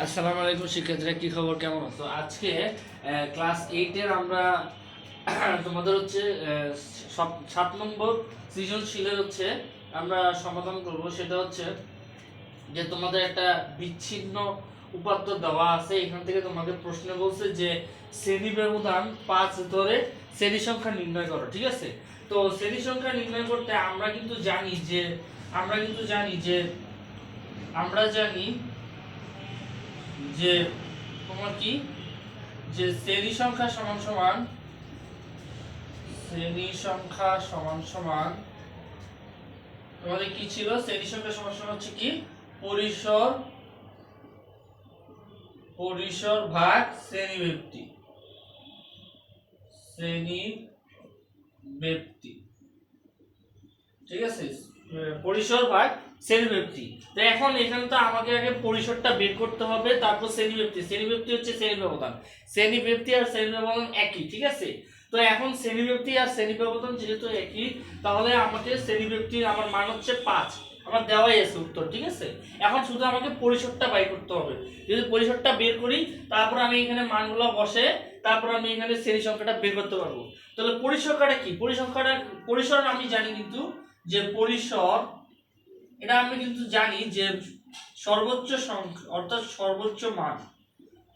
আসসালামু আলাইকুম শিক্ষার্থীরা, কি খবর, কেমন আছো? আজকে ক্লাস 8 এর আমরা তোমাদের হচ্ছে 7 নম্বর সৃজনশীলের হচ্ছে আমরা সমাধান করব। সেটা হচ্ছে যে তোমাদের একটা বিচ্ছিন্ন উপাত্ত দেওয়া আছে, এখান থেকে তোমাদের প্রশ্ন বলছে যে শ্রেণী ব্যবধান 5 ধরে শ্রেণী সংখ্যা নির্ণয় করো। ঠিক আছে, তো শ্রেণী সংখ্যা নির্ণয় করতে আমরা কিন্তু জানি যে আমরা জানি যে তোমার কি যে শ্রেণী সংখ্যা সমান তোমাদের কি ছিল? শ্রেণী সংখ্যা সমান সমান হচ্ছে কি পরিসর পরিসর ভাগ শ্রেণী ব্যক্তি। ঠিক আছে, পরিসর ভাগ শ্রেণী ব্যক্তি। তো এখন এখানে তো আমাকে আগে পরিসরটা বের করতে হবে, তারপর শ্রেণী ব্যক্তি হচ্ছে শ্রেণী ব্যবধান। শ্রেণী ব্যক্তি আর শ্রেণী ব্যবধান একই। ঠিক আছে, তো এখন শ্রেণী ব্যক্তি আর শ্রেণী ব্যবধান যেহেতু একই, তাহলে আমাকে শ্রেণী ব্যক্তির আমার মান হচ্ছে 5, আমার দেওয়াই আছে উত্তর। ঠিক আছে, এখন শুধু আমাকে পরিসরটা বাই করতে হবে। যদি পরিসরটা বের করি, তারপর আমি এখানে মানগুলো বসে তারপর আমি এখানে শ্রেণী সংখ্যাটা বের করতে পারবো। তাহলে পরিসংখ্যাটা কি? পরিসর আমি জানি কিন্তু যে পরিসর, এটা আমি কিন্তু জানি যে সর্বোচ্চ সংখ্যা অর্থাৎ সর্বোচ্চ মান।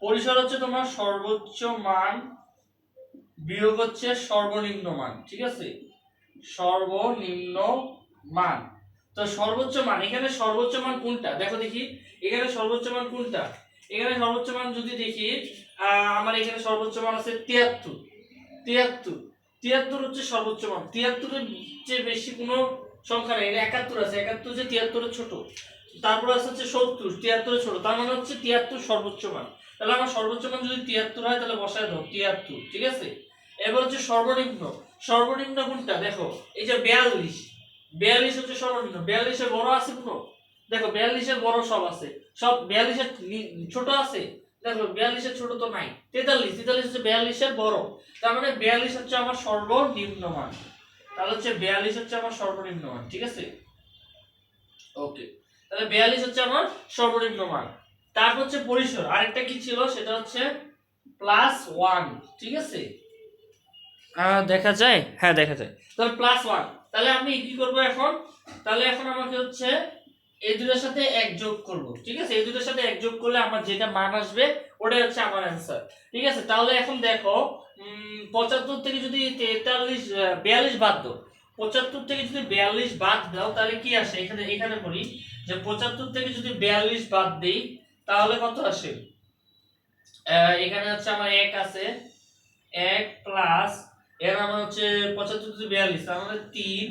পরিসর হচ্ছে তোমার সর্বোচ্চ মান বিয়োগ হচ্ছে সর্বনিম্ন মান। ঠিক আছে, সর্বনিম্ন মান। তো সর্বোচ্চ মান, এখানে সর্বোচ্চ মান কোনটা দেখো দেখি, এখানে সর্বোচ্চ মান কোনটা? এখানে সর্বোচ্চ মান যদি দেখি, আমার এখানে সর্বোচ্চ মান আছে 73। 73 হচ্ছে সর্বোচ্চ মান। 73 এর চেয়ে বেশি কোনো সংখ্যা নেই। 71 আছে, 71 যে 73 এর ছোট। তারপর আছে হচ্ছে 70, 73 এর ছোট। তার মানে হচ্ছে 73 সর্বোচ্চ মান। তাহলে আমার সর্বোচ্চ মান যদি 73 হয়, তাহলে বসায় দাও 73। ঠিক আছে, এবার হচ্ছে সর্বনিম্ন কোনটা দেখো, এই যে 42 হচ্ছে সর্বনিম্ন। 42 এর বড় আছে কোনো? দেখো 42 এর বড় সব আছে, সব 42 এর ছোট আছে? দেখো 42 এর ছোট তো নাই। 43 হচ্ছে 42 এর বড়। তার মানে 42 হচ্ছে আমার সর্বনিম্ন মান। তাহলে হচ্ছে 42 হচ্ছে আমার সর্বনিম্ন মান। ঠিক আছে, ওকে, তাহলে 42 হচ্ছে আমার সর্বনিম্ন মান। তারপর হচ্ছে পরিসর, আরেকটা কি ছিল সেটা হচ্ছে +1। ঠিক আছে, দেখা যায়, হ্যাঁ দেখা যায়। তাহলে +1, তাহলে আমি কি করব এখন? তাহলে এখন আমাকে হচ্ছে এই দুটোর সাথে এক যোগ করব। ঠিক আছে, এই দুটোর সাথে এক যোগ করলে আমার যেটা মান আসবে ওটাই হচ্ছে আমার অ্যান্সার। ঠিক আছে, তাহলে এখন দেখো 75 থেকে যদি 42 বাদ দাও, 75 থেকে যদি 42 বাদ দাও, তাহলে কি আসে? এখানে বলি যে 75 থেকে যদি 42 বাদ দেই, তাহলে কত আসে? এখানে হচ্ছে আমার 1 আছে, 1 প্লাস এর আমার হচ্ছে 75 থেকে 42, তার মানে 3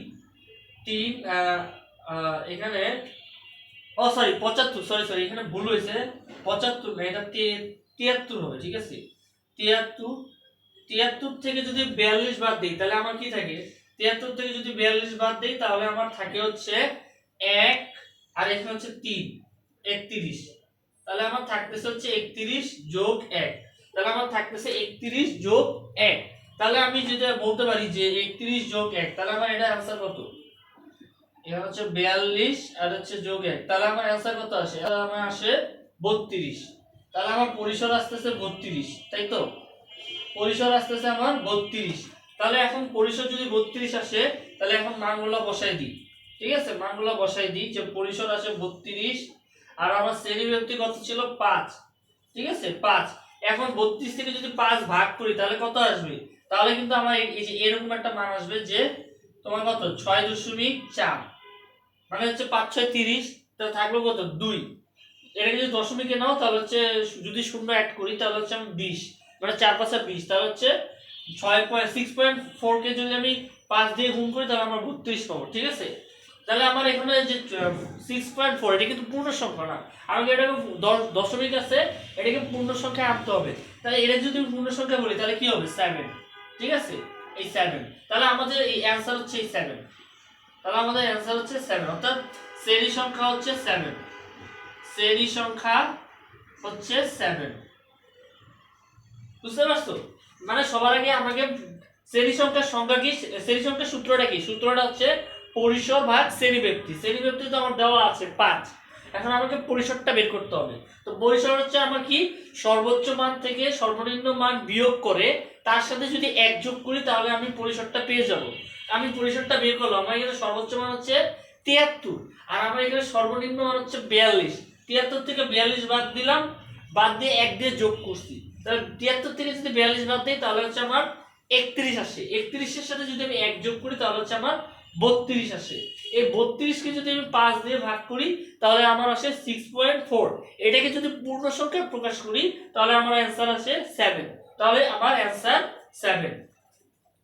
এখানে সরি 75, সরি এখানে ভুল হয়েছে। 75 না, এটা 73 হবে। ঠিক আছে, 73 থেকে যদি 42 বাদ দেই, তাহলে আমার কি থাকে? 73 থেকে যদি 42 বাদ দেই, তাহলে আমার থাকে হচ্ছে 1, আর এখানে হচ্ছে 3, 31। তাহলে আমার থাকতেছে হচ্ছে 31 যোগ 1। তাহলে আমার থাকতেছে 31 যোগ 1। তাহলে আমি যদি বলতে পারি যে 31 যোগ 1, তাহলে আমার এটা आंसर কত? এটা হচ্ছে 42 আর হচ্ছে যোগ 1, তাহলে আমার आंसर কত আসে? আমার আসে 32। তাহলে আমার পরিসর আসতেছে 32, তাই তো? পরিসর আসতেছে আমার 32। তাহলে এখন পরিসর যদি 32 আসে, তাহলে এখন মানগুলো বসাই দিই। ঠিক আছে, মানগুলো বসাই দিই যে পরিসর আসে 32, আর আমার শ্রেণী ব্যক্তি কত ছিল? 5। ঠিক আছে, 5। এখন 32 থেকে যদি 5 ভাগ করি, তাহলে কত আসবে? তাহলে কিন্তু আমার এই যে এরকম একটা মান আসবে যে তোমার কত 6.4, মানে হচ্ছে 5 6 30, তাহলে থাকলো কত 2। এটা যদি দশমিকে নাও, তাহলে হচ্ছে যদি শূন্য অ্যাড করি, তাহলে হচ্ছে আমি 20, মানে 4 5 20, তাহলে হচ্ছে 6.4 কে যদি আমি 5 দিয়ে গুণ করি, তাহলে আমরা 32 পাবো। ঠিক আছে, তাহলে আমার এখানে যে 6.4, এটা কিন্তু পূর্ণ সংখ্যা না, আমাকে এটাকে দশমিক আছে, এটাকে পূর্ণ সংখ্যায় আনতে হবে। তাহলে এটা যদি পূর্ণ সংখ্যা বলি, তাহলে কি হবে? 7। ঠিক আছে, এই 7, তাহলে আমাদের এই অ্যানসার হচ্ছে এই 7। তাহলে আমাদের অ্যানসার হচ্ছে 7, অর্থাৎ শ্রেণী সংখ্যা হচ্ছে 7। শ্রেণী সংখ্যা হচ্ছে 7। বুঝতে পারছো? মানে সবার আগে আমাকে শ্রেণী সংখ্যার সংখ্যা কি, শ্রেণী সংখ্যার সূত্রটা কি? সূত্রটা হচ্ছে পরিসর ভাগ শ্রেণী ব্যক্তি। শ্রেণী ব্যক্তি তো আমার দেওয়া আছে 5। এখন আমাকে পরিসরটা বের করতে হবে। তো পরিসর হচ্ছে আমার কি, সর্বোচ্চ মান থেকে সর্বনিম্ন মান বিয়োগ করে তার সাথে যদি 1 যোগ করি তাহলে আমি পরিসরটা পেয়ে যাব। আমি পরিসরটা বের করলাম, আমার এখানে সর্বোচ্চ মান হচ্ছে 73 আর আমার এখানে সর্বনিম্ন মান হচ্ছে 42। 73 থেকে 42 বাদ দিলাম, বাদ দিয়ে 1 দিয়ে যোগ করছি, তাহলে 73 থেকে যদি 42 বাদ দিই তাহলে হচ্ছে আমার 31 আসে। 31 এর সাথে যদি আমি 1 যোগ করি তাহলে হচ্ছে আমার 32 আসে। এই 32 কে যদি আমি 5 দিয়ে ভাগ করি তাহলে আমার আসে 6.4। এটাকে যদি পূর্ণ সংখ্যায় প্রকাশ করি তাহলে আমার অ্যানসার আসে 7। তাহলে আমার অ্যানসার 7,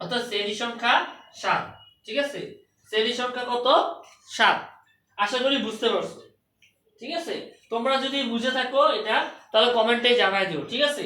অর্থাৎ শ্রেণী সংখ্যা 7। ঠিক আছে, শ্রেণী সংখ্যা কত? 7। আশা করি বুঝতে পারছো। ঠিক আছে, তোমরা যদি বুঝে থাকো এটা তাহলে কমেন্টে জানাই দিও। ঠিক আছে।